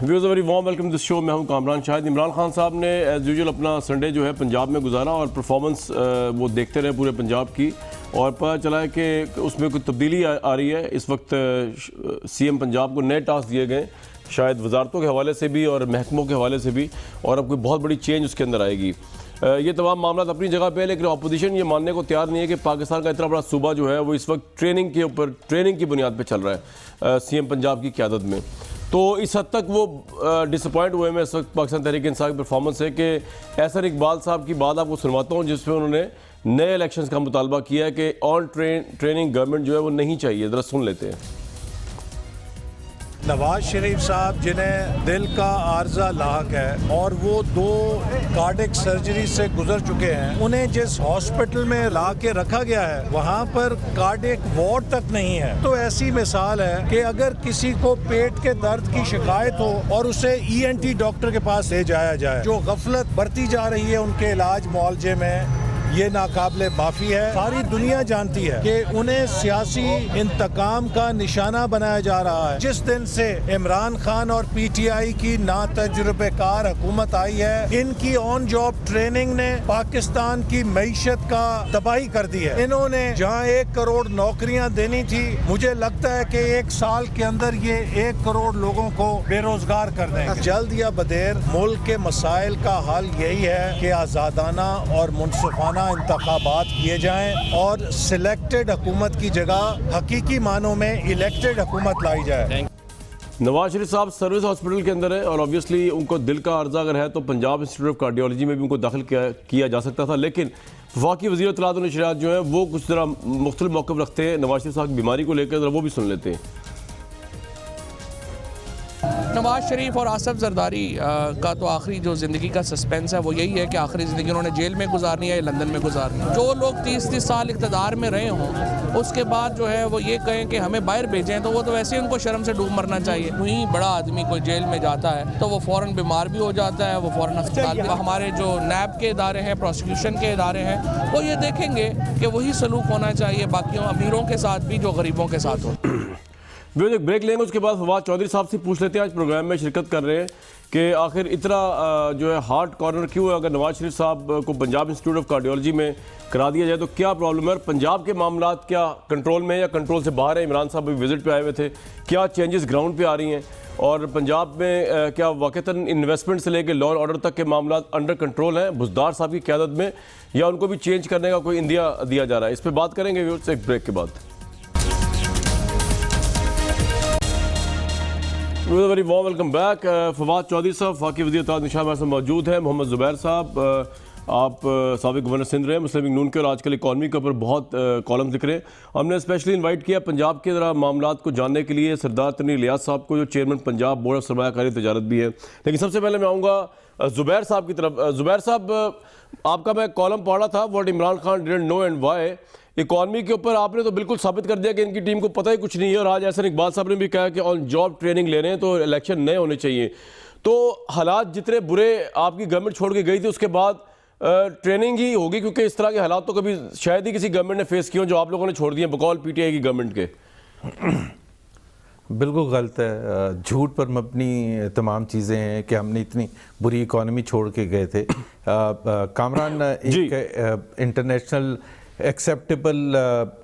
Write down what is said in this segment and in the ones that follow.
Viewers very warm welcome دس شو. میں ہوں کامران شاہد. عمران خان صاحب نے ایز یوزول اپنا سنڈے جو ہے پنجاب میں گزارا اور پرفارمنس وہ دیکھتے رہے پورے پنجاب کی, اور پتہ چلا ہے کہ اس میں کوئی تبدیلی آ رہی ہے. اس وقت سی ایم پنجاب کو نئے ٹاسک دیے گئے, شاید وزارتوں کے حوالے سے بھی اور محکموں کے حوالے سے بھی, اور اب کوئی بہت بڑی چینج اس کے اندر آئے گی. یہ تمام معاملات اپنی جگہ پہ ہے, لیکن اپوزیشن یہ ماننے کو تیار نہیں ہے کہ پاکستان کا اتنا بڑا صوبہ جو ہے وہ اس وقت ٹریننگ کی بنیاد پہ چل رہا ہے سی ایم پنجاب کی قیادت میں. تو اس حد تک وہ ڈسپوائنٹ ہوئے میں اس وقت پاکستان تحریک انصاف کی پرفارمنس ہے کہ ایسر اقبال صاحب کی بات آپ کو سنواتا ہوں جس میں انہوں نے نئے الیکشنز کا مطالبہ کیا ہے کہ آن ٹریننگ گورنمنٹ جو ہے وہ نہیں چاہیے. ذرا سن لیتے ہیں. نواز شریف صاحب جنہیں دل کا عارضہ لاحق ہے اور وہ 2 کارڈک سرجری سے گزر چکے ہیں, انہیں جس ہاسپٹل میں لا کے رکھا گیا ہے وہاں پر کارڈک وارڈ تک نہیں ہے. تو ایسی مثال ہے کہ اگر کسی کو پیٹ کے درد کی شکایت ہو اور اسے ENT ڈاکٹر کے پاس لے جایا جائے, جو غفلت برتی جا رہی ہے ان کے علاج معالجے میں, یہ ناقابل معافی ہے. ساری دنیا جانتی ہے کہ انہیں سیاسی انتقام کا نشانہ بنایا جا رہا ہے. جس دن سے عمران خان اور PTI کی ناتجربہ کار حکومت آئی ہے, ان کی آن جاب ٹریننگ نے پاکستان کی معیشت کا تباہی کر دی ہے. انہوں نے جہاں 1 کروڑ نوکریاں دینی تھی, مجھے لگتا ہے کہ 1 سال کے اندر یہ 1 کروڑ لوگوں کو بے روزگار کر دیں گے. جلد یا بدیر ملک کے مسائل کا حل یہی ہے کہ آزادانہ اور منصفانہ انتخابات کیے جائیں اور سلیکٹڈ حکومت کی جگہ حقیقی معنوں میں الیکٹڈ حکومت لائی جائے. نواز شریف صاحب سروس ہاسپٹل کے اندر ہے اور obviously ان کو دل کا عارضہ اگر ہے تو پنجاب انسٹیٹیوٹ آف کارڈیالوجی میں بھی ان کو داخل کیا جا سکتا تھا, لیکن وفاقی وزیر اطلاعات و نشریات جو ہے وہ کچھ ذرا مختلف موقف رکھتے ہیں نواز شریف صاحب کی بیماری کو لے کر. ذرا وہ بھی سن لیتے ہیں. نواز شریف اور آصف زرداری کا تو آخری جو زندگی کا سسپینس ہے وہ یہی ہے کہ آخری زندگی انہوں نے جیل میں گزارنی ہے یا لندن میں گزارنی ہے. جو لوگ 30 سال اقتدار میں رہے ہوں اس کے بعد جو ہے وہ یہ کہیں کہ ہمیں باہر بھیجیں, تو وہ تو ویسے ہی ان کو شرم سے ڈوب مرنا چاہیے. کوئی بڑا آدمی کوئی جیل میں جاتا ہے تو وہ فوراً بیمار بھی ہو جاتا ہے, وہ فوراً اسپتال بھی. ہمارے جو نیب کے ادارے ہیں, پروسیکیوشن کے ادارے ہیں, وہ یہ دیکھیں گے کہ وہی سلوک ہونا چاہیے باقیوں امیروں کے ساتھ بھی جو غریبوں کے ساتھ ہو. ایک بریک لیں گے, اس کے بعد فواد چودھری صاحب سے پوچھ لیتے ہیں, آج پروگرام میں شرکت کر رہے ہیں, کہ آخر اتنا جو ہے ہارڈ کارنر کیوں ہے. اگر نواز شریف صاحب کو پنجاب انسٹیٹیوٹ آف کارڈیالوجی میں کرا دیا جائے تو کیا پرابلم ہے, اور پنجاب کے معاملات کیا کنٹرول میں یا کنٹرول سے باہر ہے. عمران صاحب بھی وزٹ پہ آئے ہوئے تھے, کیا چینجز گراؤنڈ پہ آ رہی ہیں, اور پنجاب میں کیا واقعتاً انویسٹمنٹ سے لے کے لا اینڈ آرڈر تک کے معاملات انڈر کنٹرول ہیں بزدار صاحب کی قیادت میں, یا ان کو بھی چینج کرنے کا کوئی اندیا دیا جا رہا ہے. اس پہ بات کریں گے ویورز ایک بریک کے بعد. Very warm welcome back. Fawad Chaudhry صاحب وفاقی وزیر اطلاعات نشان ہمارے ساتھ موجود ہیں. محمد زبیر صاحب, آپ سابق گورنر سندھ رہے, مسلم لیگ نون کے, اور آج کل اکانومی کے اوپر بہت کالمز لکھ رہے ہیں. ہم نے اسپیشلی انوائٹ کیا پنجاب کے ذرا معاملات کو جاننے کے لیے سردار تنویر الیاس صاحب کو, جو چیئرمین پنجاب بورڈ آف سرمایہ کاری تجارت بھی ہے. لیکن سب سے پہلے میں آؤں گا زبیر صاحب کی طرف. زبیر صاحب, آپ کا میں کالم پڑھ رہا تھا, what Imran Khan didn't know and why. Economy کے اوپر آپ نے تو بالکل ثابت کر دیا کہ ان کی ٹیم کو پتہ ہی کچھ نہیں ہے, اور آج ایسر اقبال صاحب نے بھی کہا کہ آن جاب ٹریننگ لے رہے ہیں تو الیکشن نئے ہونے چاہیے. تو حالات جتنے برے آپ کی گورنمنٹ چھوڑ کے گئی تھی اس کے بعد ٹریننگ ہی ہوگی, کیونکہ اس طرح کے حالات تو کبھی شاید ہی کسی گورنمنٹ نے فیس کیے ہوں جو آپ لوگوں نے چھوڑ دیے بقول PTI کی گورنمنٹ کے. بالکل غلط ہے, جھوٹ پر مبنی تمام چیزیں ہیں کہ ہم نے اتنی بری اکانومی چھوڑ کے گئے تھے. کامران, ایک انٹرنیشنل ایکسیپٹیبل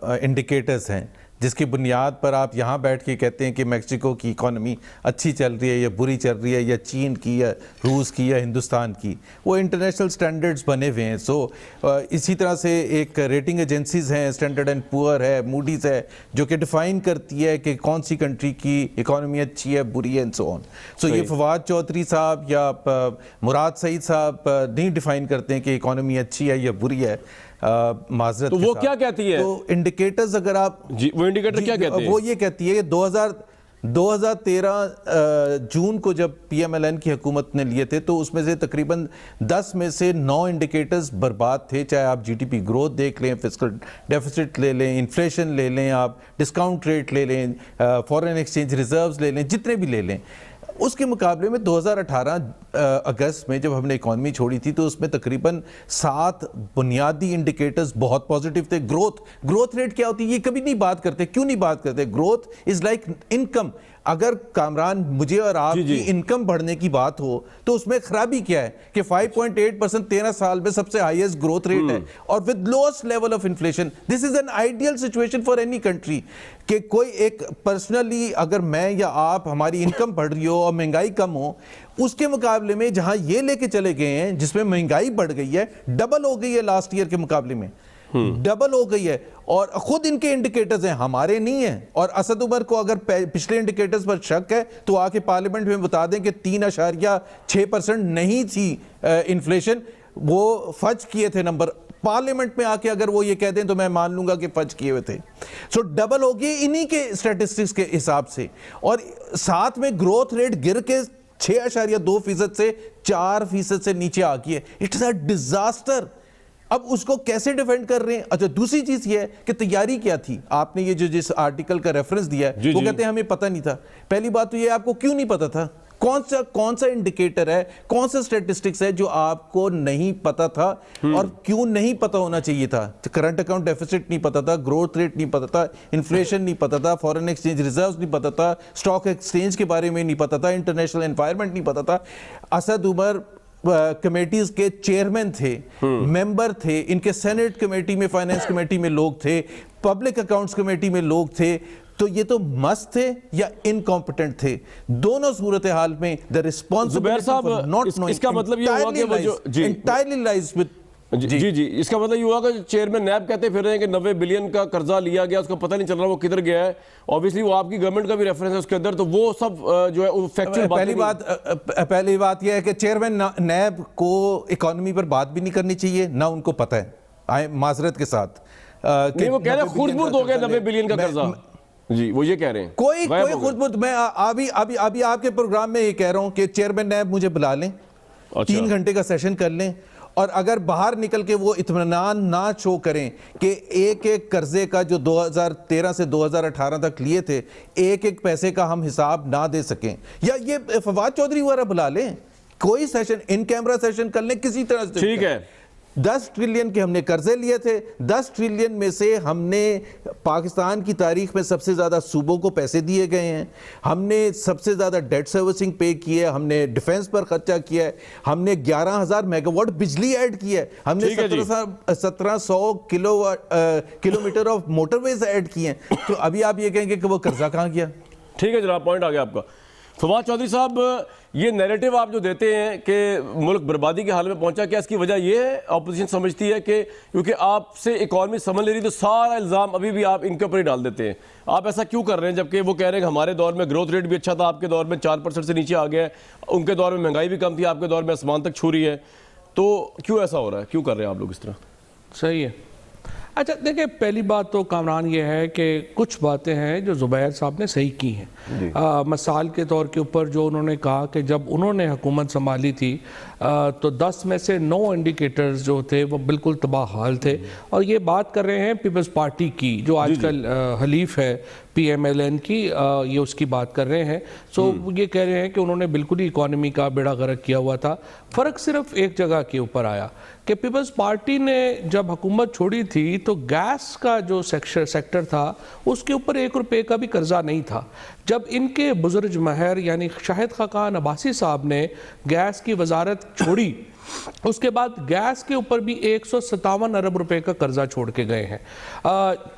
انڈیکیٹرز ہیں جس کی بنیاد پر آپ یہاں بیٹھ کے کہتے ہیں کہ میکسیکو کی اکانومی اچھی چل رہی ہے یا بری چل رہی ہے, یا چین کی یا روس کی یا ہندوستان کی. وہ انٹرنیشنل سٹینڈرڈز بنے ہوئے ہیں. سو اسی طرح سے ایک ریٹنگ ایجنسیز ہیں, اسٹینڈرڈ اینڈ پور ہے, موڈیز ہے, جو کہ ڈیفائن کرتی ہے کہ کون سی کنٹری کی اکانومی اچھی ہے, بری ہے, اینڈ سو آن. سو یہ فواد چودھری صاحب یا مراد سعید صاحب نہیں ڈیفائن کرتے ہیں کہ اکانومی اچھی ہے یا بری ہے. معذرت, تو وہ کیا کہتی ہے, تو انڈیکیٹرز اگر آپ جی وہ انڈیکیٹر کیا کہتے ہیں, وہ یہ کہتی ہے کہ 2013 جون کو جب PMLN کی حکومت نے لیے تھے تو اس میں سے تقریباً 10 میں سے 9 انڈیکیٹرز برباد تھے. چاہے آپ GDP گروتھ دیکھ لیں, فسکل ڈیفیسٹ لے لیں, انفلیشن لے لیں, آپ ڈسکاؤنٹ ریٹ لے لیں, فورن ایکسچینج ریزروز لے لیں, جتنے بھی لے لیں. اس کے مقابلے میں 2018 اگست میں جب ہم نے اکانومی چھوڑی تھی تو اس میں تقریباً 7 بنیادی انڈیکیٹرز بہت پازیٹیو تھے. گروتھ ریٹ کیا ہوتی ہے یہ کبھی نہیں بات کرتے. کیوں نہیں بات کرتے؟ Growth is like income. اگر کامران مجھے اور آپ کی انکم بڑھنے کی بات ہو تو اس میں خرابی کیا ہے کہ 5.8% 13 سال میں سب سے ہائیسٹ گروتھ ریٹ ہے اور with lowest level of inflation. This is an ideal situation for any country کہ کوئی ایک پرسنلی اگر میں یا آپ ہماری انکم بڑھ رہی ہو اور مہنگائی کم ہو, اس کے مقابلے میں جہاں یہ لے کے چلے گئے ہیں جس میں مہنگائی بڑھ گئی ہے, ڈبل ہو گئی ہے لاسٹ ایئر کے مقابلے میں, ڈبل ہو گئی ہے, اور خود ان کے انڈیکیٹرز ہیں, ہمارے نہیں ہیں. اور اسد عمر کو اگر پچھلے انڈیکیٹرز پر شک ہے تو آ کے پارلیمنٹ میں بتا دیں کہ 3.6% نہیں تھی انفلیشن, وہ فج کیے تھے نمبر. پارلیمنٹ میں آ کے اگر وہ یہ کہہ دیں تو میں مان لوں گا کہ فج کیے ہوئے تھے. سو ڈبل ہو گئی انہی کے اسٹیٹسٹکس کے حساب سے, اور ساتھ میں گروتھ ریٹ گر کے 6.2% سے 4% سے نیچے آ گئی ہے. It's a disaster. اب اس کو کیسے ڈیفینڈ کر رہے ہیں؟ اچھا دوسری چیز یہ ہے کہ تیاری کیا تھی. آپ نے یہ جو جس آرٹیکل کا ریفرنس دیا ہے وہ کہتے ہیں ہمیں پتہ نہیں تھا. پہلی بات تو یہ آپ کو کیوں نہیں پتا تھا؟ کون سا انڈیکیٹر ہے, کون سا اسٹیٹسٹکس ہے جو آپ کو نہیں پتا تھا, اور کیوں نہیں پتا ہونا چاہیے تھا؟ کرنٹ اکاؤنٹ ڈیفیسٹ نہیں پتا تھا, گروتھ ریٹ نہیں پتا تھا, انفلیشن نہیں پتا تھا, فارن ایکسچینج ریزروز نہیں پتا تھا, اسٹاک ایکسچینج کے بارے میں نہیں پتا تھا, انٹرنیشنل انوائرمنٹ نہیں پتا تھا. اسد عمر کمیٹیز کے چیئرمین تھے, ممبر تھے, ان کے سینٹ کمیٹی میں, فائنانس کمیٹی میں لوگ تھے, پبلک اکاؤنٹس کمیٹی میں لوگ تھے. تو یہ تو مست تھے یا انکمپٹنٹ تھے؟ دونوں صورتحال میں the responsibility for not knowing اس کا مطلب یہ ہوا کہ وہ جو entirely lies with جی اس کا مطلب یہ ہوا کہ چیئرمین نیب کہتے پھر رہے ہیں کہ 90 بلین کا قرضہ لیا گیا, اس کو پتہ نہیں چل رہا وہ کدھر گیا ہے. obviously وہ آپ کی گورنمنٹ کا بھی ریفرنس ہے اس کے اندر, تو وہ سب جو ہے فیکچوئل بات. پہلی بات یہ ہے کہ چیئرمین نیب کو اکانومی پر بات بھی نہیں کرنی چاہیے, نہ ان کو پتہ ہے, معذرت کے ساتھ. نہیں وہ کہہ رہے ہیں خود برد ہو گیا 90 بلین کا قرضہ. جی وہ یہ کہہ رہے ہیں کوئی خود برد. میں ابھی آپ کے پروگرام میں یہ کہہ رہا ہوں کہ چیئرمین نیب مجھے بلا لیں, 3 گھنٹے کا سیشن کر لیں, اور اگر باہر نکل کے وہ اطمینان نہ شو کریں کہ ایک قرضے کا جو 2013 سے 2018 تک لیے تھے, ایک پیسے کا ہم حساب نہ دے سکیں, یا یہ فواد چودھری وغیرہ بلا لیں, کوئی سیشن ان کیمرہ سیشن کر لیں کسی طرح سے. ٹھیک ہے, 10 ٹریلین کے ہم نے قرضے لیے تھے, 10 ٹریلین میں سے ہم نے پاکستان کی تاریخ میں سب سے زیادہ صوبوں کو پیسے دیے گئے ہیں, ہم نے سب سے زیادہ ڈیٹ سروسنگ پے کی ہے, ہم نے ڈیفنس پر خرچہ کیا ہے, ہم نے 11,000 میگا واٹ بجلی ایڈ کی ہے, ہم نے 1700 kilometre of motorways add کی ہیں. تو ابھی آپ یہ کہیں گے کہ وہ قرضہ کہاں گیا؟ ٹھیک ہے جناب, پوائنٹ آ گیا آپ کا. فواد چودھری صاحب, یہ نیریٹو آپ جو دیتے ہیں کہ ملک بربادی کے حال میں پہنچا, کیا اس کی وجہ یہ ہے اپوزیشن سمجھتی ہے کہ کیونکہ آپ سے اکانومی سنبھل لے رہی تو سارا الزام ابھی بھی آپ ان کے اوپر ہی ڈال دیتے ہیں؟ آپ ایسا کیوں کر رہے ہیں جبکہ وہ کہہ رہے ہیں کہ ہمارے دور میں گروتھ ریٹ بھی اچھا تھا, آپ کے دور میں 4% سے نیچے آ گیا ہے, ان کے دور میں مہنگائی بھی کم تھی, آپ کے دور میں آسمان تک چھو رہی ہے, تو کیوں ایسا ہو رہا ہے, کیوں کر رہے ہیں آپ لوگ اس طرح؟ صحیح ہے. اچھا دیکھیں, پہلی بات تو کامران یہ ہے کہ کچھ باتیں ہیں جو زبیر صاحب نے صحیح کی ہیں. مثال کے طور کے اوپر جو انہوں نے کہا کہ جب انہوں نے حکومت سنبھالی تھی تو 10 میں سے 9 انڈیکیٹرز جو تھے وہ بالکل تباہ حال تھے, اور یہ بات کر رہے ہیں پیپلز پارٹی کی جو آج کل حلیف ہے PMLN کی, یہ اس کی بات کر رہے ہیں. سو یہ کہہ رہے ہیں کہ انہوں نے بالکل ہی اکانومی کا بیڑا غرق کیا ہوا تھا. فرق صرف ایک جگہ کے اوپر آیا کہ پیپلز پارٹی نے جب حکومت چھوڑی تھی تو گیس کا جو سیکٹر تھا اس کے اوپر 1 روپے کا بھی قرضہ نہیں تھا. جب ان کے بزرگ مہر یعنی شاہد خاقان عباسی صاحب نے گیس کی وزارت چھوڑی, اس کے بعد گیس کے اوپر بھی 157 ارب روپے کا قرضہ چھوڑ کے گئے ہیں.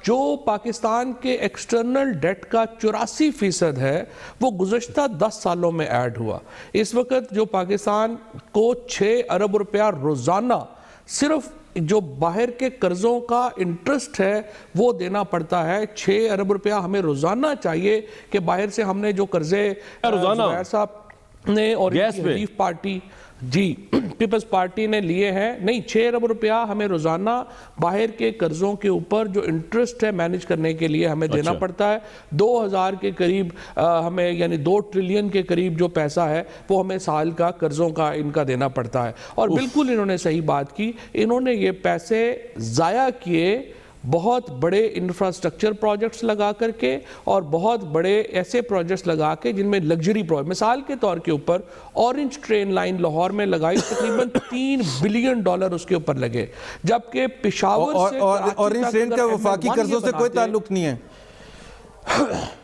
جو پاکستان کے ایکسٹرنل ڈیٹ کا 84% ہے وہ گزشتہ 10 سالوں میں ایڈ ہوا. اس وقت جو پاکستان کو 6 ارب روپیہ روزانہ صرف جو باہر کے قرضوں کا انٹرسٹ ہے وہ دینا پڑتا ہے. 6 ارب روپیہ ہمیں روزانہ چاہیے کہ باہر سے ہم نے جو قرضے زبیر صاحب نے اور حلیف پارٹی جی پیپلز پارٹی نے لیے ہیں, نہیں 6 ارب روپیہ ہمیں روزانہ باہر کے قرضوں کے اوپر جو انٹرسٹ ہے مینیج کرنے کے لیے ہمیں دینا پڑتا ہے. 2000 کے قریب ہمیں یعنی 2 ٹریلین کے قریب جو پیسہ ہے وہ ہمیں سال کا قرضوں کا ان کا دینا پڑتا ہے. اور بالکل انہوں نے صحیح بات کی, انہوں نے یہ پیسے ضائع کیے بہت بڑے انفراسٹرکچر پروجیکٹس لگا کر کے, اور بہت بڑے ایسے پروجیکٹس لگا کے جن میں لگژری پروجیکٹ, مثال کے طور کے اوپر اورنج ٹرین لائن لاہور میں لگائی, تقریباً $3 بلین اس کے اوپر لگے, جبکہ پشاور سے اورنج ٹرین کا وفاقی قرضوں سے کوئی تعلق نہیں ہے.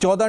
14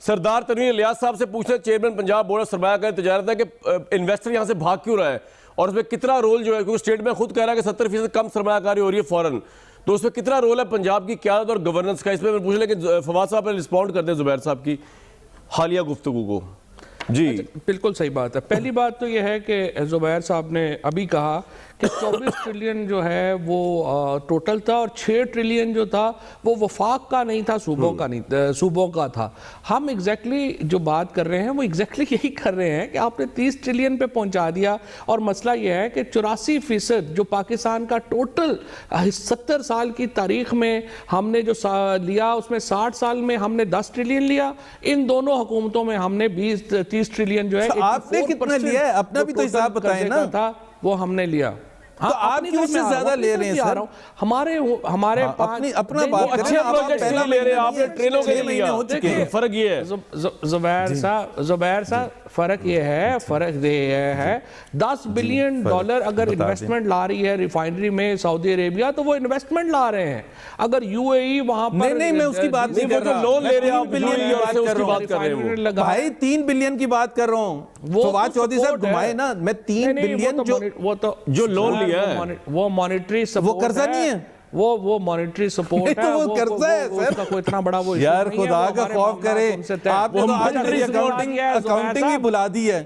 سردار تنویر الیاس صاحب سے پوچھنا چیئرمین پنجاب بورڈ آف سرمایہ کاری تجارت ہے کہ انویسٹر یہاں سے بھاگ کیوں رہا ہے اور اس میں کتنا رول جو ہے، کیونکہ اسٹیٹ میں خود کہہ رہا ہے کہ 70% کم سرمایہ کاری ہو رہی ہے فوراً، تو اس میں کتنا رول ہے پنجاب کی قیادت اور گورننس کا؟ اس میں پوچھ لیں کہ فواد صاحب نے رسپونڈ کر دیں زبیر صاحب کی حالیہ گفتگو کو. جی بالکل صحیح بات ہے. پہلی بات تو یہ ہے کہ زبیر صاحب نے ابھی کہا کہ 24 ٹریلین جو ہے وہ ٹوٹل تھا اور 6 ٹریلین جو تھا وہ وفاق کا نہیں تھا، صوبوں کا تھا. ہم ایگزیکٹلی جو بات کر رہے ہیں وہ ایگزیکٹلی یہی کر رہے ہیں کہ آپ نے 30 ٹریلین پہ پہنچا دیا. اور مسئلہ یہ ہے کہ 84% جو پاکستان کا ٹوٹل 70 سال کی تاریخ میں ہم نے جو لیا اس میں 60 سال میں ہم نے 10 ٹریلین لیا. ان دونوں حکومتوں میں ہم نے 30 ٹریلین جو ہے آپ نے کتنا لیا ہے؟ اپنا بھی تو حساب بتائیں نا. وہ ہم نے لیا. تو آپ کیوں سے زیادہ لے رہے ہیں سر؟ ہمارے اپنا بات کریں. اچھے پروجیکٹس نہیں لے رہے آپ نے ٹرینوں کے لیے لیا. فرق یہ ہے زبیر صاحب فرق یہ ہے 10 بلین ڈالر اگر انویسٹمنٹ لا رہی ہے ریفائنری میں سعودی عربیہ تو وہ انویسٹمنٹ لا رہے ہیں. اگر یو اے ای وہاں پر نہیں میں اس کی بات نہیں کر رہا. لون لے رہے ہیں آپ بات کر رہے ہیں بھائی 3 بلین کی بات کر رہا ہوں. فواد چودھری صاحب گھمائے نا. میں 3 بلین جو لون لیا ہے وہ مانیٹری سپورٹ وہ قرضہ نہیں ہے. وہ مانیٹری سپورٹ ہے. وہ قرضہ ہے سر. کوئی اتنا بڑا وہ یار خدا کا خوف کرے. آپ نے تو آج اکاؤنٹنگ ہی بلا دی ہے.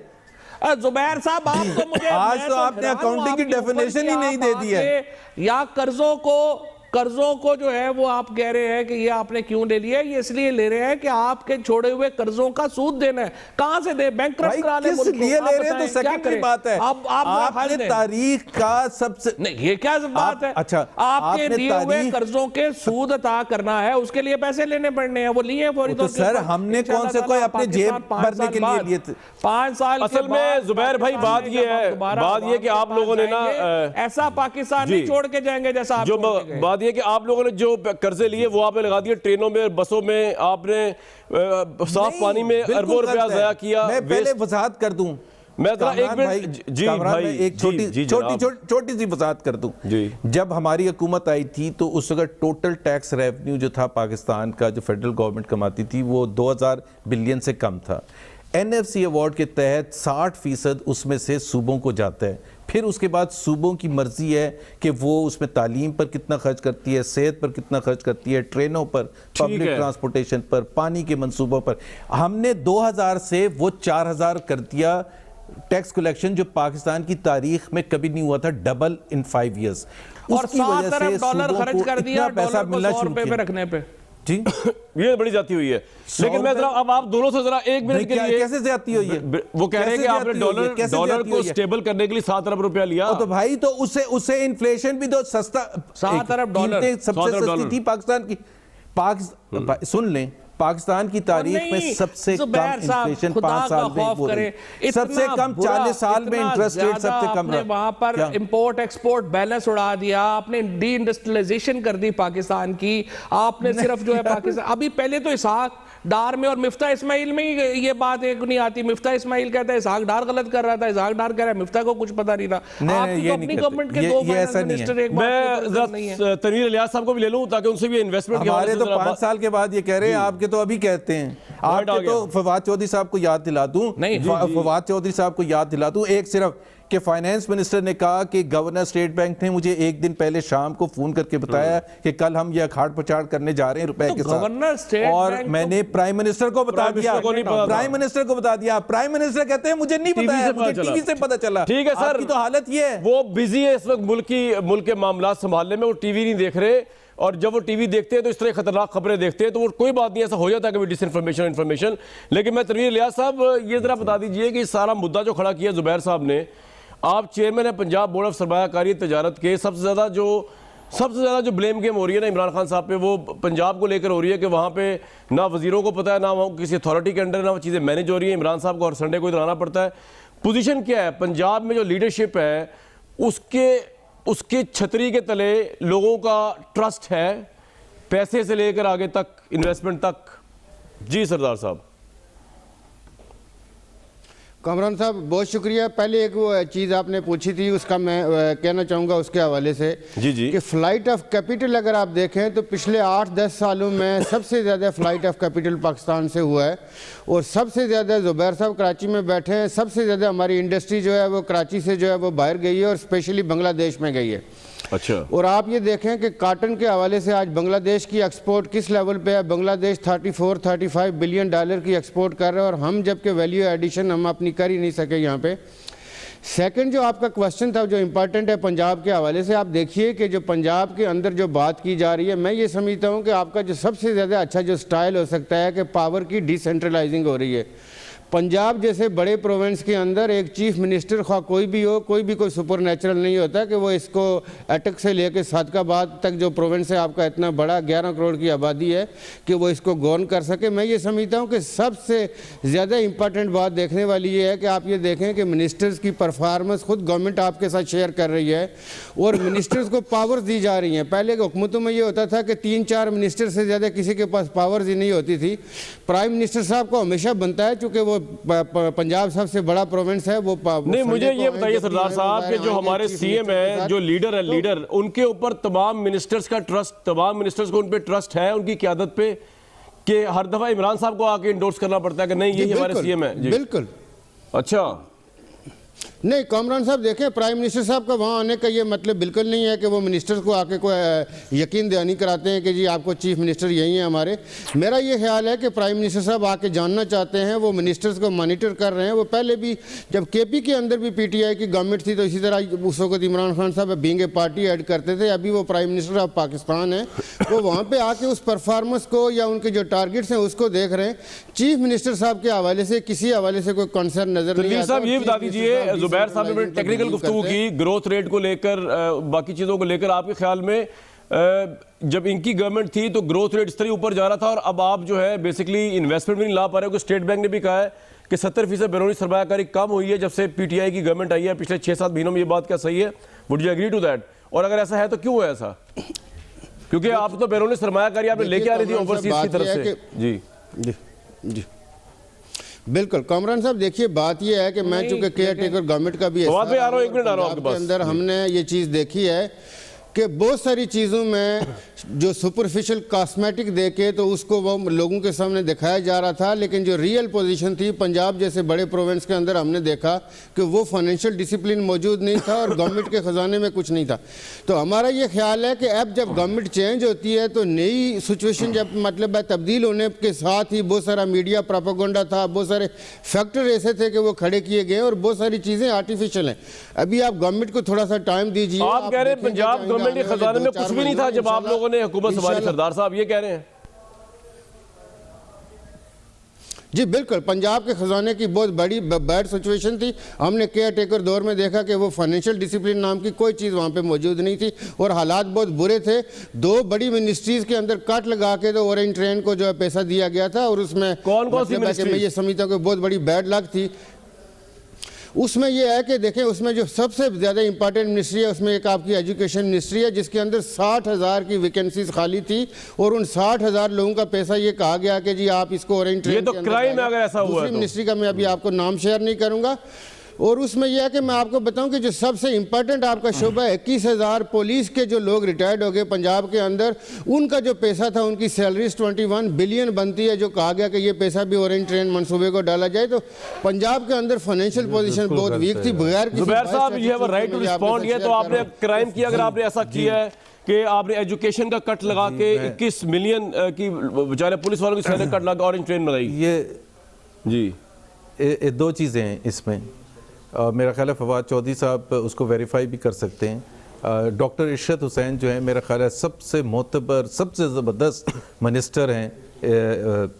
زبیر صاحب آپ تو مجھے آج تو آپ نے اکاؤنٹنگ کی ڈیفینیشن ہی نہیں دے دی ہے. یا قرضوں کو جو ہے وہ آپ کہہ رہے ہیں کہ یہ آپ نے کیوں لے لیا ہے؟ یہ اس لیے لے رہے ہیں کہ آپ کے چھوڑے ہوئے قرضوں کا سود دینا ہے. کہاں سے دے؟ بینکرپٹ کرا لیں ملک کو. کس لیے لے رہے ہیں تو سیکنڈری بات ہے. آپ نے تاریخ کا سب سے نہیں یہ کیا بات ہے؟ اچھا آپ کے دیے ہوئے قرضوں کے سود عطا کرنا ہے اس کے لیے پیسے لینے پڑنے ہیں. وہ لیے فوری طور پر. سر ہم نے کون سے کوئی اپنے جیب بھرنے کے لیے لیے تھے؟ 5 سال اصل میں زبیر بھائی بات یہ کہ آپ لوگوں نے نا ایسا پاکستان نہیں چھوڑ کے جائیں گے جیسا آپ چھوڑ کے گئے. بات یہ کہ آپ لوگوں نے جو قرضے لیے وہ آپ نے لگا دیے ٹرینوں میں، بسوں میں. آپ نے صاف پانی میں اربوں روپیہ ضائع کیا. میں پہلے وضاحت کر دوں. میں ذرا ایک منٹ جی بھائی ایک چھوٹی سی وضاحت کر دوں. جب ہماری حکومت آئی تھی تو اس وقت ٹوٹل ٹیکس ریونیو جو تھا پاکستان کا جو فیڈرل گورنمنٹ کماتی تھی وہ 2000 بلین سے کم تھا. این ایف سی ایوارڈ کے تحت 60% اس میں سے صوبوں کو جاتا ہے. پھر اس کے بعد صوبوں کی مرضی ہے کہ وہ اس میں تعلیم پر کتنا خرچ کرتی ہے، صحت پر کتنا خرچ کرتی ہے، ٹرینوں پر، پبلک ٹرانسپورٹیشن پر، پانی کے منصوبوں پر. ہم نے 2000 سے وہ 4000 کر دیا. ٹیکس کلیکشن جو پاکستان کی تاریخ میں کبھی نہیں ہوا تھا، ڈبل ان 5 ایئرز. اور 7 ارب ڈالر خرچ کر دیا ڈالر کو 100 روپے پہ رکھنے پہ. جی یہ بڑی جاتی ہوئی ہے. لیکن میں ذرا اب آپ دونوں سے ذرا 1 منٹ کے لیے کیسے زیادتی ہوئی ہے؟ وہ کہہ رہے ہیں کہ آپ نے ڈالر کو سٹیبل کرنے کے لیے 7 ارب روپیہ لیا. تو بھائی تو اسے انفلیشن بھی تو سستا. 7 ارب ڈالر سب سے سستی تھی پاکستان کی. سن لیں پاکستان کی تاریخ میں سب سے کم انفلیشن 5 سال میں وہ رہی. سب سے کم 40 سال میں انٹرسٹ ریٹ سب سے کم رہا. وہاں پر امپورٹ ایکسپورٹ بیلنس اڑا دیا. آپ نے ڈی انڈسٹریلائزیشن کر دی پاکستان کی. آپ نے صرف جو ہے پاکستان ابھی پہلے تو اسحاق ڈار میں اور مفتاح اسماعیل میں یہ بات ایک نہیں آتی. مفتاح اسماعیل کہتا ہے اسحاق ڈار غلط کر رہا تھا، اسحاق ڈار کہہ رہا ہے مفتاح کو کچھ پتا نہیں تھا. آپ کی تو اپنی گورنمنٹ کے 2 فائنانس منسٹر ایک بات میں تنویر الیاس صاحب کو بھی لے لوں تاکہ ان سے بھی انویسٹمنٹ ہمارے تو 5 سال کے بعد یہ کہہ رہے ہیں. آپ کے تو ابھی کہتے ہیں. آپ کے تو فواد چودھری صاحب کو یاد دلا دوں. فواد چودھری صاحب کو یاد دلا دوں ایک صرف کہ فائنانس منسٹر نے کہا کہ گورنر اسٹیٹ بینک نے مجھے 1 دن پہلے شام کو فون کر کے بتایا کہ کل ہم یہ اکھاڑ پچاڑ کرنے جا رہے ہیں روپے کے ساتھ. اور میں نے پرائم منسٹر کو بتا دیا. پرائم منسٹر کو بتا دیا. پرائم منسٹر کہتے ہیں مجھے نہیں بتایا، مجھے ٹی وی سے پتا چلا. ٹھیک ہے سر. آپ کی تو حالت یہ ہے. وہ بزی ہے اس وقت ملک کے معاملات سنبھالنے میں. وہ ٹی وی نہیں دیکھ رہے. اور جب وہ ٹی وی دیکھتے ہیں تو اس طرح خطرناک خبریں دیکھتے ہیں تو وہ کوئی بات نہیں، ایسا ہو جاتا ہے کہ ڈس انفارمیشن. لیکن میں تنویر الیاس صاحب یہ ذرا بتا دیجئے کہ سارا مدعا جو کھڑا کیا زبیر صاحب نے، آپ چیئرمین ہیں پنجاب بورڈ آف سرمایہ کاری تجارت کے. سب سے زیادہ جو بلیم گیم ہو رہی ہے نا عمران خان صاحب پہ، وہ پنجاب کو لے کر ہو رہی ہے کہ وہاں پہ نہ وزیروں کو پتہ ہے، نہ وہاں کسی اتھارٹی کے انڈر نہ وہ چیزیں مینیج ہو رہی ہیں. عمران صاحب کو ہر سنڈے کو ادھر آنا پڑتا ہے. پوزیشن کیا ہے پنجاب میں؟ جو لیڈرشپ ہے اس کے چھتری کے تلے لوگوں کا ٹرسٹ ہے، پیسے سے لے کر آگے تک انویسٹمنٹ تک. جی سردار صاحب. کامران صاحب بہت شکریہ. پہلے ایک وہ چیز آپ نے پوچھی تھی, اس کا میں کہنا چاہوں گا اس کے حوالے سے جی کہ فلائٹ آف کیپٹل اگر آپ دیکھیں تو پچھلے 8-10 سالوں میں سب سے زیادہ فلائٹ آف کیپٹل پاکستان سے ہوا ہے, اور سب سے زیادہ زبیر صاحب کراچی میں بیٹھے ہیں, سب سے زیادہ ہماری انڈسٹری جو ہے وہ کراچی سے جو ہے وہ باہر گئی ہے اور اسپیشلی بنگلہ دیش میں گئی ہے. اچھا, اور آپ یہ دیکھیں کہ کاٹن کے حوالے سے آج بنگلہ دیش کی ایکسپورٹ کس لیول پہ ہے. بنگلہ دیش 34-35 بلین ڈالر کی ایکسپورٹ کر رہا ہے, اور ہم جبکہ ویلیو ایڈیشن ہم اپنی کر ہی نہیں سکے یہاں پہ. سیکنڈ جو آپ کا کوسچن تھا جو امپارٹنٹ ہے پنجاب کے حوالے سے, آپ دیکھیے کہ جو پنجاب کے اندر جو بات کی جا رہی ہے, میں یہ سمجھتا ہوں کہ آپ کا جو سب سے زیادہ اچھا جو سٹائل ہو سکتا ہے کہ پاور کی ڈی سینٹرلائزنگ ہو رہی ہے. پنجاب جیسے بڑے پروونس کے اندر ایک چیف منسٹر خواہ کوئی بھی ہو, کوئی بھی کوئی سپر نیچرل نہیں ہوتا کہ وہ اس کو اٹک سے لے کے صادق آباد تک جو پروونس ہے آپ کا اتنا بڑا 11 کروڑ کی آبادی ہے کہ وہ اس کو گورن کر سکے. میں یہ سمجھتا ہوں کہ سب سے زیادہ امپارٹنٹ بات دیکھنے والی یہ ہے کہ آپ یہ دیکھیں کہ منسٹرز کی پرفارمنس خود گورنمنٹ آپ کے ساتھ شیئر کر رہی ہے اور منسٹرز کو پاورز دی جا رہی ہیں. پہلے کے حکومتوں میں یہ ہوتا تھا کہ 3-4 منسٹر سے زیادہ کسی کے پاس پاورز ہی نہیں ہوتی تھی. پرائم منسٹر صاحب کو ہمیشہ بنتا ہے چونکہ وہ پنجاب سب سے بڑا پروونس ہے. وہ نہیں, مجھے یہ بتائیے سردار صاحب کہ جو ہمارے سی ایم ہیں, جو لیڈر ہے, لیڈر ان کے اوپر تمام منسٹرز کا ٹرسٹ, تمام منسٹرز کو ان پہ ٹرسٹ ہے ان کی قیادت پہ, کہ ہر دفعہ عمران صاحب کو آ کے انڈورس کرنا پڑتا ہے کہ نہیں یہی ہمارے سی ایم ہے؟ بالکل. اچھا, نہیں کامران صاحب دیکھیں, پرائم منسٹر صاحب کا وہاں آنے کا یہ مطلب بالکل نہیں ہے کہ وہ منسٹرز کو آ کے کوئی یقین دہانی کراتے ہیں کہ جی آپ کو چیف منسٹر یہی ہیں ہمارے. میرا یہ خیال ہے کہ پرائم منسٹر صاحب آ کے جاننا چاہتے ہیں, وہ منسٹرز کو مانیٹر کر رہے ہیں. وہ پہلے بھی جب کے پی کے اندر بھی پی ٹی آئی کی گورنمنٹ تھی تو اسی طرح اس وقت عمران خان صاحب بینگ اے پارٹی ایڈ کرتے تھے. ابھی وہ پرائم منسٹر آف پاکستان ہیں, وہ وہاں پہ آ کے اس پرفارمنس کو یا ان کے جو ٹارگٹس ہیں اس کو دیکھ رہے ہیں. چیف منسٹر صاحب کے حوالے سے کسی حوالے سے کوئی کنسرن نظر نہیں آتا. صاحب یہ بتا دیجئے, زبیر صاحب نے ٹیکنیکل گفتگو کی گروتھ ریٹ کو لے کر, باقی چیزوں کو لے کر, آپ کے خیال میں جب ان کی گورنمنٹ تھی تو گروتھ ریٹ اس طرح اوپر جا رہا تھا, اور اب آپ جو ہے بیسکلی انویسٹمنٹ بھی نہیں لا پا رہے ہو, کہ اسٹیٹ بینک نے بھی کہا ہے کہ 70% بیرونی سرمایہ کاری کم ہوئی ہے جب سے پی ٹی آئی کی گورنمنٹ آئی ہے پچھلے 6-7 مہینوں میں. یہ بات کیا صحیح ہے؟ Would you agree to that? اور اگر ایسا ہے تو کیوں ہے ایسا؟ کیونکہ آپ تو بیرونی سرمایہ کاری آپ نے لے کے آ رہی تھی اوورسیز کی طرف سے. جی بالکل کامران صاحب, دیکھیے بات یہ ہے کہ میں چونکہ کیئر ٹیکر گورنمنٹ کا بھی اندر ہم نے یہ چیز دیکھی ہے کہ بہت ساری چیزوں میں جو سپرفیشل کاسمیٹک دے کے تو اس کو وہ لوگوں کے سامنے دکھایا جا رہا تھا, لیکن جو ریئل پوزیشن تھی پنجاب جیسے بڑے پروونس کے اندر ہم نے دیکھا کہ وہ فائنینشیل ڈسپلن موجود نہیں تھا اور گورنمنٹ کے خزانے میں کچھ نہیں تھا. تو ہمارا یہ خیال ہے کہ اب جب گورنمنٹ چینج ہوتی ہے تو نئی سچویشن جب مطلب ہے تبدیل ہونے کے ساتھ ہی بہت سارا میڈیا پروپیگنڈا تھا, بہت سارے فیکٹر ایسے تھے کہ وہ کھڑے کیے گئے اور بہت ساری چیزیں آرٹیفیشل ہیں. ابھی آپ گورنمنٹ کو تھوڑا سا ٹائم دیجیے. آپ کہہ رہے ہیں پنجاب گورنمنٹ کے خزانے میں کچھ بھی نہیں تھا جب آپ لوگوں نے حکومت سنبھالی, سردار صاحب یہ کہہ رہے ہیں؟ جی بالکل, پنجاب کے خزانے کی بہت بڑی بیڈ سچویشن تھی. ہم نے کیئر ٹیکر دور میں دیکھا کہ وہ فائنینشیل ڈسپلن نام کی کوئی چیز وہاں پہ موجود نہیں تھی اور حالات بہت برے تھے. 2 بڑی منسٹریز کے اندر کٹ لگا کے تو اورنج ٹرین کو جو ہے پیسہ دیا گیا تھا, اور اس میں کون سی منسٹری میں یہ سمجھتا ہوں کہ بہت بڑی بیڈ لک تھی. اس میں یہ ہے کہ دیکھیں اس میں جو سب سے زیادہ امپارٹنٹ منسٹری ہے اس میں ایک آپ کی ایجوکیشن منسٹری ہے جس کے اندر 60,000 کی ویکنسیز خالی تھی, اور ان 60,000 لوگوں کا پیسہ یہ کہا گیا کہ جی آپ اس کو اورنج ٹرین یہ تو کرائم ہے اگر ایسا ہوا. دوسری منسٹری کا میں ابھی آپ کو نام شیئر نہیں کروں گا. اور اس میں یہ ہے کہ میں آپ کو بتاؤں کہ جو سب سے امپارٹنٹ آپ کا شعبہ ہے 21,000 پولیس کے جو لوگ ریٹائرڈ ہو گئے پنجاب کے اندر, ان کا جو پیسہ تھا ان کی سیلریز 21 بلین بنتی ہے, جو کہا گیا کہ یہ پیسہ بھی اورنج ٹرین منصوبے کو ڈالا جائے. تو پنجاب کے اندر فائنینشیل پوزیشن بہت ویک تھی. بغیر زبیر صاحب یہ ہے رائٹ ٹو رسپونڈ, یہ تو آپ نے کرائم کیا اگر آپ نے ایسا کیا ہے کہ آپ نے ایجوکیشن کا کٹ لگا کے 21 ملین کی بچارے پولیس والوں کی سیلری کٹ لگا اورنج ٹرین بنائی. یہ جی 2 چیزیں ہیں اس میں. میرا خیال ہے فواد چودھری صاحب اس کو ویریفائی بھی کر سکتے ہیں. ڈاکٹر ارشد حسین جو ہیں میرا خیال ہے سب سے معتبر, سب سے زبردست منسٹر ہیں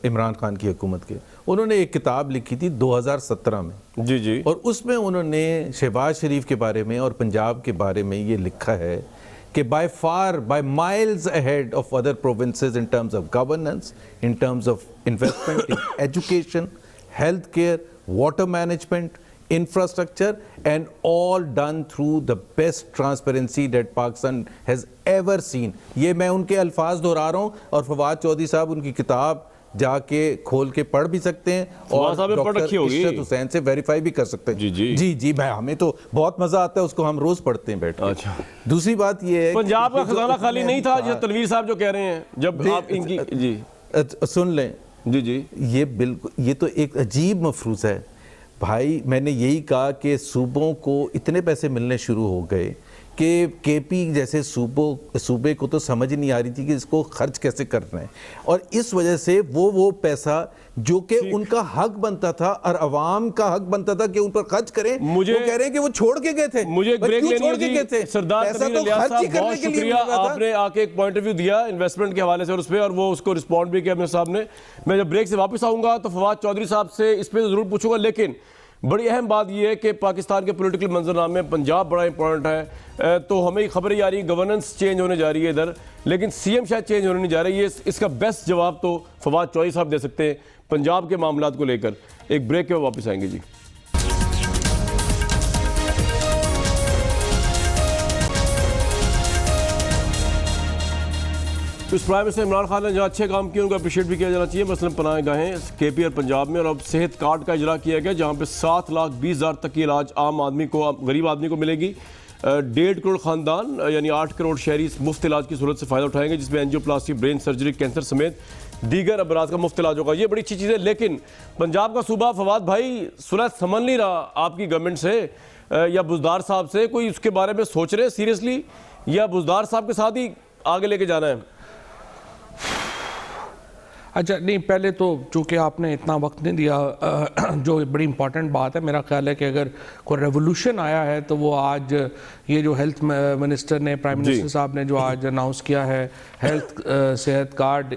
عمران خان کی حکومت کے. انہوں نے ایک کتاب لکھی تھی 2017 میں, جی اور اس میں انہوں نے شہباز شریف کے بارے میں اور پنجاب کے بارے میں یہ لکھا ہے کہ by miles ahead of other provinces in terms of governance, in terms of investment in education, healthcare, water management, infrastructure, and all done through the best transparency that Pakistan has ever seen. یہ میں ان کے الفاظ دہرا رہا ہوں, اور فواد چودھری صاحب ان کی کتاب جا کے کھول کے پڑھ بھی سکتے ہیں اور ڈاکٹر عشرت حسین سے ویریفائی بھی کر سکتے ہیں. جی ہمیں تو بہت مزہ آتا ہے اس کو ہم روز پڑھتے ہیں بیٹھ کے. دوسری بات یہ ہے پنجاب کا خزانہ خالی نہیں تھا جیسے تنویر صاحب جو کہہ رہے ہیں جب آپ ان کی جی سن لیں. جی یہ بالکل یہ تو ایک عجیب مفروض ہے بھائی. میں نے یہی کہا کہ صوبوں کو اتنے پیسے ملنے شروع ہو گئے کہ کے پی جیسے صوبے کو تو سمجھ نہیں آ رہی تھی کہ اس کو خرچ کیسے کرنا ہے, اور اس وجہ سے وہ پیسہ جو کہ ان کا حق بنتا تھا اور عوام کا حق بنتا تھا کہ ان پر خرچ کریں, وہ کہہ رہے ہیں کہ وہ چھوڑ کے گئے تھے. مجھے بریک لینی ہوگی. سردار تنویر الیاس صاحب بہت شکریہ, آپ نے آ کے ایک پوائنٹ آف ویو دیا انویسٹمنٹ کے حوالے سے اور اس پہ, اور وہ اس کو رسپونڈ بھی کیا اپنے صاحب نے. میں جب بریک سے واپس آؤں گا تو فواد چودھری صاحب سے اس پہ ضرور پوچھوں گا, لیکن بڑی اہم بات یہ ہے کہ پاکستان کے پولیٹیکل منظرنامے میں پنجاب بڑا امپورٹنٹ ہے, تو ہمیں خبر یہ آ رہی ہے گورننس چینج ہونے جا رہی ہے ادھر, لیکن سی ایم شاید چینج ہونے نہیں جا رہی ہے. اس کا بیسٹ جواب تو فواد چودھری صاحب دے سکتے ہیں پنجاب کے معاملات کو لے کر. ایک بریک کے بعد واپس آئیں گے. جی اس پرائم منسٹر عمران خان نے جہاں اچھے کام کیے ان کو اپریشیٹ بھی کیا جانا چاہیے. مثلا پناہ گاہیں کے پی اور پنجاب میں, اور اب صحت کارڈ کا اجرا کیا گیا جہاں پہ 7,20,000 تک کی علاج عام آدمی کو, غریب آدمی کو ملے گی. 1.5 کروڑ خاندان یعنی 8 کروڑ شہری مفت علاج کی سہولت سے فائدہ اٹھائیں گے, جس میں اینجیو پلاسٹی, برین سرجری, کینسر سمیت دیگر امراض کا مفت علاج ہوگا. یہ بڑی اچھی چیز ہے, لیکن پنجاب کا صوبہ فواد بھائی صلح سمجھ نہیں رہا آپ کی گورنمنٹ سے یا بزدار صاحب سے. کوئی اس کے بارے میں سوچ رہے سیریسلی, یا بزدار صاحب کے ساتھ ہی آگے لے کے جانا ہے؟ اچھا نہیں, پہلے تو چونکہ آپ نے اتنا وقت نہیں دیا, جو بڑی امپورٹنٹ بات ہے, میرا خیال ہے کہ اگر کوئی ریولوشن آیا ہے تو وہ آج یہ جو ہیلتھ منسٹر نے, پرائم منسٹر صاحب نے جو آج اناؤنس کیا ہے ہیلتھ صحت کارڈ,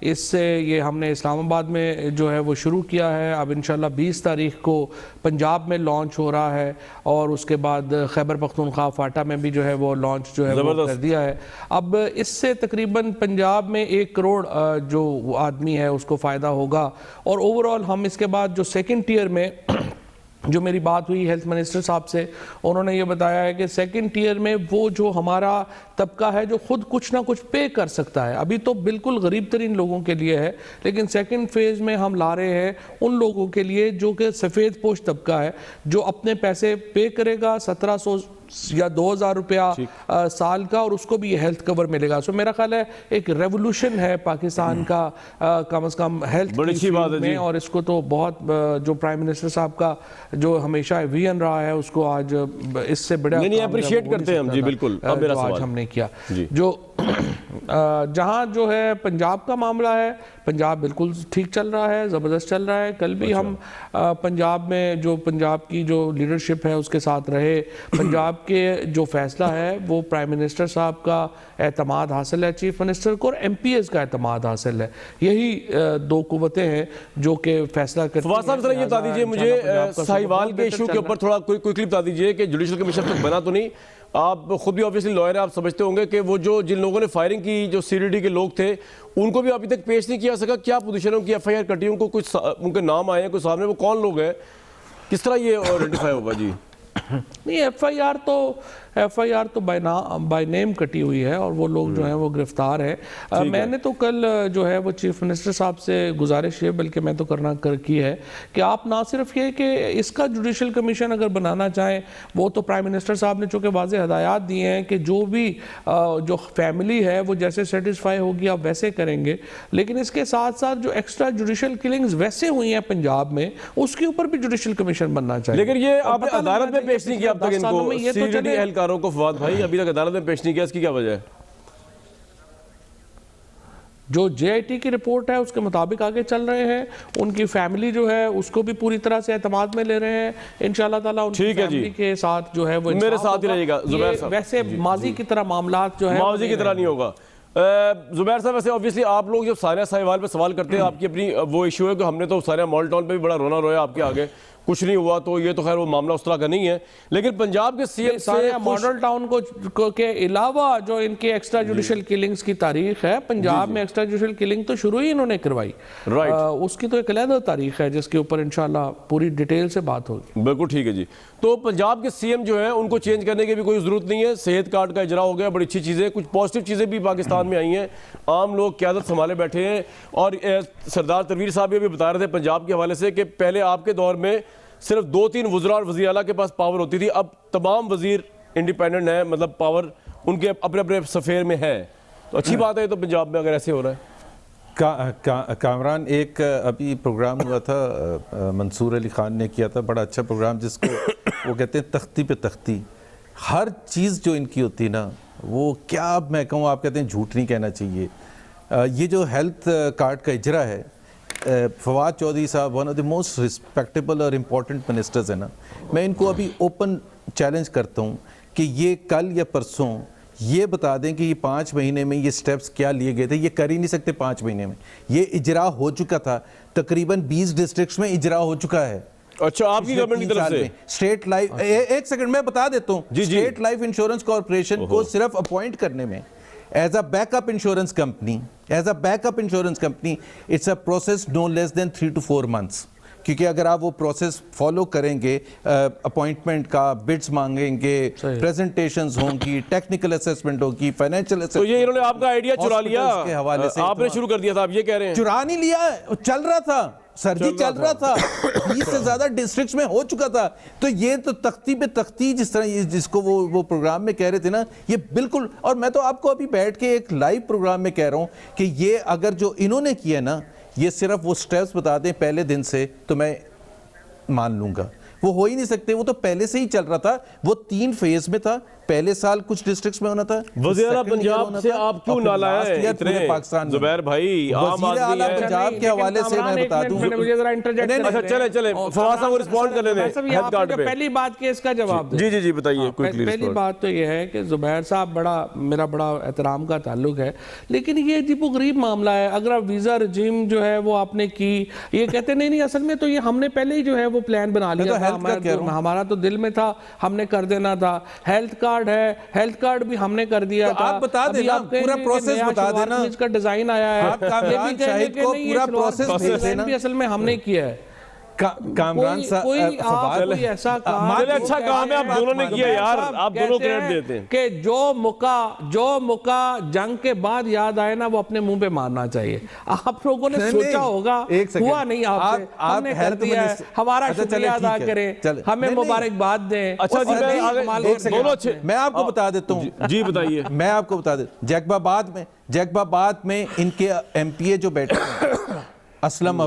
اس سے یہ ہم نے اسلام آباد میں جو ہے وہ شروع کیا ہے. اب انشاءاللہ 20 تاریخ کو پنجاب میں لانچ ہو رہا ہے, اور اس کے بعد خیبر پختونخوا فاٹا میں بھی جو ہے وہ لانچ جو ہے وہ کر دیا ہے. اب اس سے تقریباً پنجاب میں 1 کروڑ جو آدمی ہے اس کو فائدہ ہوگا. اور اوورآل ہم اس کے بعد جو سیکنڈ ٹیئر میں جو میری بات ہوئی ہیلتھ منسٹر صاحب سے, انہوں نے یہ بتایا ہے کہ سیکنڈ ٹیئر میں وہ جو ہمارا طبقہ ہے جو خود کچھ نہ کچھ پے کر سکتا ہے, ابھی تو بالکل غریب ترین لوگوں کے لیے ہے, لیکن سیکنڈ فیز میں ہم لا رہے ہیں ان لوگوں کے لیے جو کہ سفید پوش طبقہ ہے, جو اپنے پیسے پے کرے گا 1700 یا 2,000 روپیہ سال کا, اور اس کو بھی یہ ہیلتھ کور ملے گا. سو میرا خیال ہے ایک ریولوشن ہے پاکستان کا کم از کم ہیلتھ میں, اور اس کو تو بہت جو پرائم منسٹر صاحب کا جو ہمیشہ ویژن رہا ہے اس کو آج اس سے بڑا اپریشیٹ کرتے ہیں ہم. جی بالکل, اب میرا سوال آج ہم نے کیا جو جہاں جو ہے پنجاب کا معاملہ ہے, پنجاب بالکل ٹھیک چل رہا ہے, زبردست چل رہا ہے. کل بھی ہم پنجاب میں جو پنجاب کی جو لیڈرشپ ہے اس کے ساتھ رہے. پنجاب کے جو فیصلہ ہے وہ پرائم منسٹر صاحب کا اعتماد حاصل ہے, چیف منسٹر کو, اور ایم پی ایز کا اعتماد حاصل ہے. یہی 2 قوتیں ہیں جو کہ فیصلہ کرتی ہیں. فواد صاحب ذرا یہ بتا دیجئے مجھے ساہیوال کے ایشو کے اوپر تھوڑا کوئکلی بتا دیجئے کہ جوڈیشل کمیشن تک بنا تو نہیں. آپ خود بھی آبویسلی لائر ہیں, آپ سمجھتے ہوں گے کہ وہ جن لوگوں نے فائرنگ کی جو سی ڈی ڈی کے لوگ تھے ان کو بھی ابھی تک پیش نہیں کیا سکا. کیا پوزیشنوں کی ایف آئی آر کٹی, ان کو کچھ ان کے نام آئے ہیں کوئی سامنے, وہ کون لوگ ہیں, کس طرح یہ آئیڈینٹیفائی ہوگا؟ جی نہیں, ایف آئی آر تو بائی نیم کٹی ہوئی ہے, اور وہ لوگ جو ہیں وہ گرفتار ہیں. میں نے تو کل جو ہے وہ چیف منسٹر صاحب سے گزارش ہے, بلکہ میں تو کرنا کی ہے کہ آپ نہ صرف یہ کہ اس کا جوڈیشل کمیشن اگر بنانا چاہیں, وہ تو پرائم منسٹر صاحب نے چونکہ واضح ہدایات دی ہیں کہ جو بھی جو فیملی ہے وہ جیسے سیٹسفائی ہوگی آپ ویسے کریں گے, لیکن اس کے ساتھ ساتھ جو ایکسٹرا جوڈیشل کلنگز ویسے ہوئی ہیں پنجاب میں, اس کے اوپر بھی جوڈیشل کمیشن بننا چاہیے. لیکن یہ آپ نے عدالت میں پیش نہیں کیا اب تک ان کو, سی ڈی ڈی اہلکاروں کو فواد بھائی ابھی تک عدالت میں پیش نہیں کیا, اس کی کیا وجہ ہے؟ جو جے آئی ٹی کی رپورٹ ہے اس کے مطابق آگے چل رہے ہیں. ان کی فیملی جو ہے اس کو بھی پوری طرح سے اعتماد میں لے رہے ہیں. انشاءاللہ تعالیٰ ان کی فیملی کے ساتھ جو ہے وہ میرے ساتھ ہی رہے گا. زبیر صاحب ویسے ماضی کی طرح معاملات جو ہے ماضی کی طرح نہیں ہوگا. زبیر صاحب ویسے obviously آپ لوگ جب سانیہ ساہیوال پہ سوال کرتے ہیں, آپ کی اپنی وہ ایشو ہے کہ ہم نے تو سانیہ مال ٹاؤن پہ بھی بڑا رونا رویا آپ کے آگے, کچھ نہیں ہوا تو یہ تو خیر وہ معاملہ اس طرح کا نہیں ہے. لیکن پنجاب کے سی ایم سے ماڈل ٹاؤن کو کے علاوہ جو ان کے ایکسٹرا جوڈیشل کلنگز کی تاریخ ہے, پنجاب میں ایکسٹرا جوڈیشل کلنگ تو شروع ہی انہوں نے کروائی, اس کی تو ایک علیحدہ تاریخ ہے جس کے اوپر انشاءاللہ پوری ڈیٹیل سے بات ہوگی. بالکل ٹھیک ہے جی. تو پنجاب کے سی ایم جو ہیں ان کو چینج کرنے کی بھی کوئی ضرورت نہیں ہے. صحت کارڈ کا اجرا ہو گیا, بڑی اچھی چیزیں, کچھ پازیٹیو چیزیں بھی پاکستان میں آئی ہیں, عام لوگ قیادت سنبھالے بیٹھے ہیں. اور سردار تنویر صاحب یہ بھی بتا رہے تھے پنجاب کے حوالے سے کہ پہلے آپ کے دور میں صرف 2-3 وزراء اور وزیر اعلیٰ کے پاس پاور ہوتی تھی, اب تمام وزیر انڈیپینڈنٹ ہیں, مطلب پاور ان کے اپنے اپنے سفیر میں ہے. تو اچھی بات ہے تو پنجاب میں اگر ایسے ہو رہا ہے. کامران, ایک ابھی پروگرام ہوا تھا منصور علی خان نے کیا تھا, بڑا اچھا پروگرام جس کو وہ کہتے ہیں تختی پہ تختی. ہر چیز جو ان کی ہوتی نا وہ کیا, اب میں کہوں, آپ کہتے ہیں جھوٹ نہیں کہنا چاہیے. یہ جو ہیلتھ کارڈ کا اجرا ہے, فواد چودھری صاحب one of the most respectable اور امپورٹنٹ منسٹرز ہیں نا, میں ان کو ابھی اوپن چیلنج کرتا ہوں کہ یہ کل یا پرسوں یہ بتا دیں کہ یہ 5 مہینے میں یہ سٹیپس کیا لیے گئے تھے. یہ کر ہی نہیں سکتے 5 مہینے میں, یہ اجرا ہو چکا تھا, تقریباً 20 ڈسٹرکٹس میں اجرا ہو چکا ہے. اچھا, آپ کی گورنمنٹ کی طرف سے اسٹیٹ لائف, ایک سیکنڈ میں بتا دیتا ہوں, اسٹیٹ لائف انشورنس کارپوریشن کو صرف اپوائنٹ کرنے میں as a backup insurance company, it's a process no less than 3 to 4 months. کیونکہ اگر آپ وہ پروسیس فالو کریں گے, اپوائنٹمنٹ کا بڈس مانگیں گے, پریزنٹیشنز ہوں گی, ٹیکنیکل اسیسمنٹ ہوگی, فائنینشیل اسیسمنٹ. تو یہ انہوں نے آپ کا آئیڈیا چرا لیا, آپ نے شروع کر دیا تھا, آپ یہ کہہ رہے ہیں. چرا نہیں لیا, چل رہا تھا سر جی, چل رہا تھا, 20 سے زیادہ ڈسٹرکٹس میں ہو چکا تھا. تو یہ تو تختی پہ تختی جس طرح جس کو وہ پروگرام میں کہہ رہے تھے نا, یہ بالکل. اور میں تو آپ کو ابھی بیٹھ کے ایک لائیو پروگرام میں کہہ رہا ہوں کہ یہ اگر جو انہوں نے کیا نا, یہ صرف وہ سٹیپس بتا دیں پہلے دن سے تو میں مان لوں گا. وہ ہو ہی نہیں سکتے, وہ تو پہلے سے ہی چل رہا تھا, وہ 3 فیز میں تھا. پہلے سال کچھ ڈسٹرکٹس میں ہونا تھا. وزیر اعلیٰ پنجاب سے آپ کیوں نہ لائے اتنے پاکستان؟ زبیر بھائی عام وزیر آدمی اعلیٰ ہے. پنجاب کے حوالے سے میں بتا دوں. اچھا چلیں فواد صاحب کو رسپونڈ کر لینے ہیلتھ کارڈ پہ. پہلی بات کی اس کا جواب دیں. جی بتائیے. پہلی بات تو یہ ہے کہ زبیر صاحب میرا بڑا احترام کا تعلق ہے, لیکن یہ عجیب و غریب معاملہ ہے. اگر آپ ویزا رجیم جو ہے وہ آپ نے کی, یہ کہتے نہیں اصل میں تو یہ ہم نے پہلے ہی جو ہے وہ پلان بنا لیا تھا, ہمارا تو دل میں تھا, ہم نے کر دینا تھا. ہیلتھ کارڈ ہے, ہیلتھ کارڈ بھی ہم نے کر دیا تھا. آپ بتا دینا, پورا پروسیس بتا دینا, اس کا ڈیزائن آیا ہے, آپ کامران شاہد کو پورا پروسیس بھیج دینا. بھی اصل میں ہم نے کیا ہے. کامران صاحب ایسا کام اچھا کام ہے آپ دونوں نے کیا یار, آپ دونوں کریڈٹ دیتے ہیں کہ جو موقع جنگ کے بعد یاد آئے نا وہ اپنے منہ پہ مارنا چاہیے. آپ لوگوں نے سوچا ہوگا, ہوا نہیں آپ سے, ہم نے کر دیا ہے, ہمارا شکریہ ادا کریں, ہمیں مبارکباد دیں. اچھا جی دونوں اچھے, میں آپ کو بتا دیتا ہوں. جی بتائیے. میں آپ کو بتا دیتا ہوں, جیکب آباد میں ان کے ایم پی اے جو بیٹھے ہیں, اسلم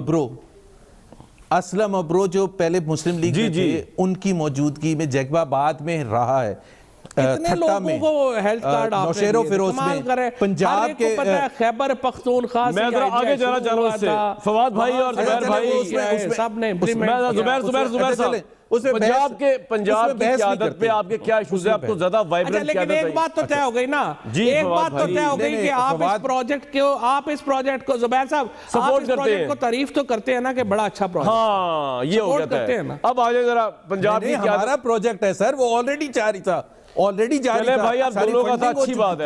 ابرو جو پہلے مسلم لیگ میں تھے, ان کی موجودگی میں جیکب آباد میں رہا ہے. کتنے لوگوں کو ہیلتھ کارڈ آپ نے نوشیر و فیروز میں, پنجاب کے خیبر پختونخوا سے میں ذرا آگے جانا چاہ رہا ہوں اس سے. فواد بھائی اور زبیر بھائی سب نے زبیر صاحب, پنجاب کی قیادت پہ آپ کے کیا ایشوز ہیں؟ آپ کو زیادہ وائبرنٹ قیادت. لیکن ایک بات تو طے ہو گئی نا, ایک بات تو طے ہو گئی کہ آپ اس پروجیکٹ کو زبیر صاحب سپورٹ کرتے ہیں, کو تعریف تو کرتے ہیں نا کہ بڑا اچھا پروجیکٹ. ہاں یہ ہو جاتا ہے. اب آ جائیں ذرا پنجاب کی قیادت. ہمارا پروجیکٹ ہے سر, وہ آلریڈی جاری تھا, چلے بھائی آپ دونوں کا تھا, اچھی بات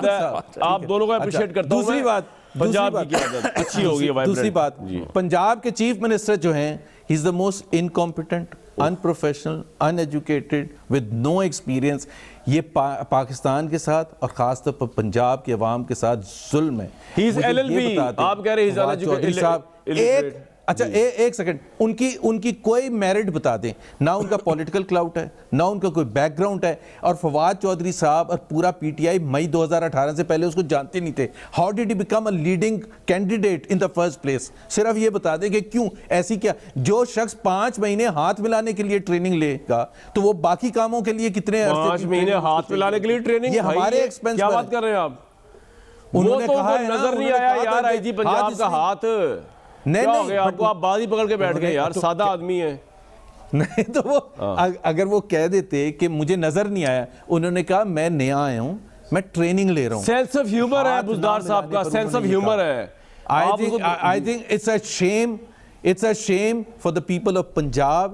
ہے, آپ دونوں کو اپریشیٹ کرتا ہوں. دوسری بات, پنجاب کی قیادت اچھی ہوگی. دوسری بات, پنجاب کے چیف منسٹر جو ہیں, he is the most incompetent, unprofessional, uneducated, with no experience. یہ پاکستان کے ساتھ اور خاص طور پر پنجاب کے عوام کے ساتھ ظلم ہے. He is LLB, آپ کہہ رہے ہیں uneducated. اچھا ایک سیکنڈ, ان کی کوئی میرٹ بتا دیں, نہ ان کا پولیٹیکل کلاؤٹ ہے, نہ ان کا کوئی بیک گراؤنڈ ہے. اور فواد چودھری صاحب اور پورا پی ٹی آئی مئی 2018 سے پہلے اس کو جانتے نہیں تھے. How did he become a leading candidate in the first place? صرف یہ بتا دیں کہ کیوں ایسی کیا. جو شخص 5 مہینے ہاتھ ملانے کے لیے ٹریننگ لے گا تو وہ باقی کاموں کے لیے کتنے 5 مہینے ہاتھ ملانے کے لیے ٹریننگ؟ یہ ہمارے ایکسپینس کیا بات کر رہے ہیں آپ؟ انہوں نے کہا ہے نظر نہیں آیا یار آئی جی پنجاب کا ہاتھ. کیا ہو گیا آپ کو, آپ بازی پکڑ کے بیٹھ گئے یار, سادہ آدمی ہے. نہیں تو وہ اگر وہ کہہ دیتے کہ مجھے نظر نہیں آیا, انہوں نے کہا میں نیا آیا ہوں, میں ٹریننگ لے رہا ہوں. سینس آف ہیومر ہے بزدار صاحب کا, سینس آف ہیومر ہے. I think it's a shame for the people of Punjab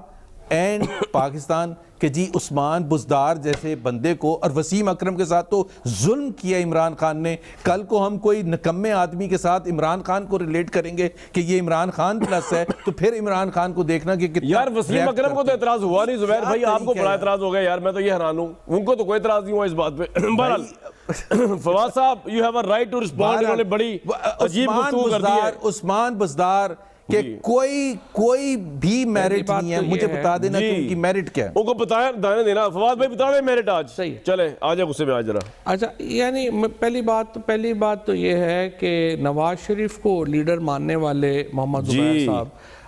and Pakistan کہ جی عثمان بزدار جیسے بندے کو اور وسیم اکرم کے ساتھ تو ظلم کیا عمران خان نے. کل کو ہم کوئی نکمے آدمی کے ساتھ عمران خان کو ریلیٹ کریں گے کہ یہ عمران خان پلس ہے تو پھر عمران خان کو دیکھنا کہ کتنا یار وسیم اکرم کو تو اعتراض ہوا نہیں زبیر بھائی, آپ کو بڑا اعتراض ہو گیا یار, میں تو یہ حیران ہوں, ان کو تو کوئی اعتراض نہیں ہوا اس بات پہ. بہرحال فواد صاحب you have a right to respond, انہوں نے بڑی عجیب گفتگو کر دی ہے. عثمان بزدار کہ کوئی بھی میرٹ نہیں ہے, مجھے بتا دینا کہ ان کی میرٹ کیا ہے. ان کو بتایا دانے دینا, فواد بھائی بتا دیں میرٹ آج. چلیں آجا غصے میں آج ذرا. اچھا یعنی پہلی بات تو یہ ہے کہ نواز شریف کو لیڈر ماننے والے محمد زبیر صاحب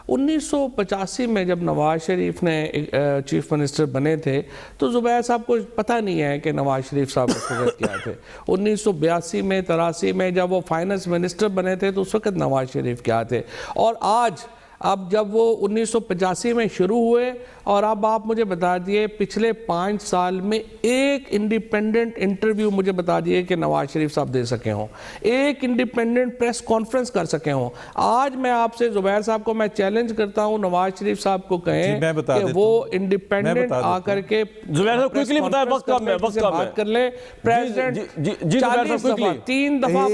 1985 میں جب نواز شریف نے چیف منسٹر بنے تھے تو زبیر صاحب کو پتہ نہیں ہے کہ نواز شریف صاحب اس وقت کیا تھے. 1982 میں 83 میں جب وہ فائنانس منسٹر بنے تھے تو اس وقت نواز شریف کیا تھے. اور آج اب جب وہ 1985 میں شروع ہوئے اور اب آپ مجھے بتا دیئے پچھلے 5 سال میں ایک انڈیپینڈنٹ انٹرویو مجھے بتا دیئے کہ نواز شریف صاحب دے سکے ہوں, ایک انڈیپینڈنٹ پریس کانفرنس کر سکے ہوں. آج میں آپ سے زبیر صاحب کو میں چیلنج کرتا ہوں نواز شریف صاحب کو کہیں کہ وہ انڈیپینڈنٹ آ کر کے زبیر صاحب کوئکلی بتائیں, وقت کم ہے, وقت کم ہے, بات کر لیں. پریزیڈنٹ 40 دفعہ 3 دفعہ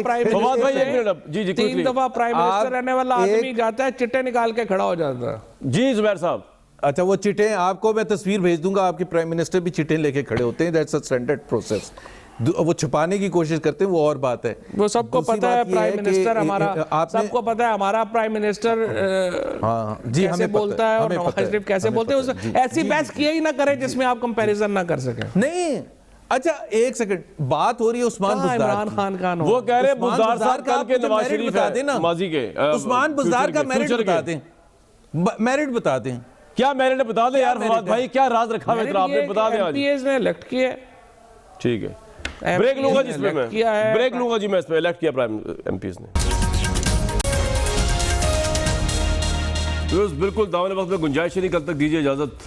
پرائم منسٹر رہنے والا آدمی جاتا ہے چٹے نکال کے کھڑا ہو جاتا ہے. جی زبیر صاحب. اچھا وہ چٹیں آپ کو میں تصویر بھیج دوں گا, آپ کے پرائم منسٹر بھی چٹیں لے کے کھڑے ہوتے ہیں, دیٹس اے اسٹینڈرڈ پروسیس. وہ چھپانے کی کوشش کرتے ہیں وہ اور بات ہے. وہ سب کو پتہ ہے پرائم منسٹر ہمارا, سب کو پتہ ہے ہمارا پرائم منسٹر کیسے بولتا ہے اور نواز شریف کیسے بولتے ہیں. ایسی بحث کیا ہی نہ کریں جس میں آپ کمپیریزن نہ کر سکیں. نہیں اچھا ایک سیکنڈ, بات ہو رہی ہے عثمان بزدار, عمران خان کا وہ کہہ رہے ہیں بزدار صاحب کل کے نواز شریف ہے ماضی کے, عثمان بزدار کا میرٹ بتا دیں, میرٹ بتا دیں. کیا میرٹ بتا دیں یار فواد بھائی, کیا راز رکھا ہے آپ نے, بتا دیں. ایم پی ایز نے الیکٹ کیا ہے. ٹھیک ہے, بریک لوں گا جس پہ میں, بریک لوں گا جی, میں اس پہ الیکٹ کیا پرائم ایم پیز نے. بالکل دامن وقت میں گنجائش نہیں, کل تک دیجیے اجازت.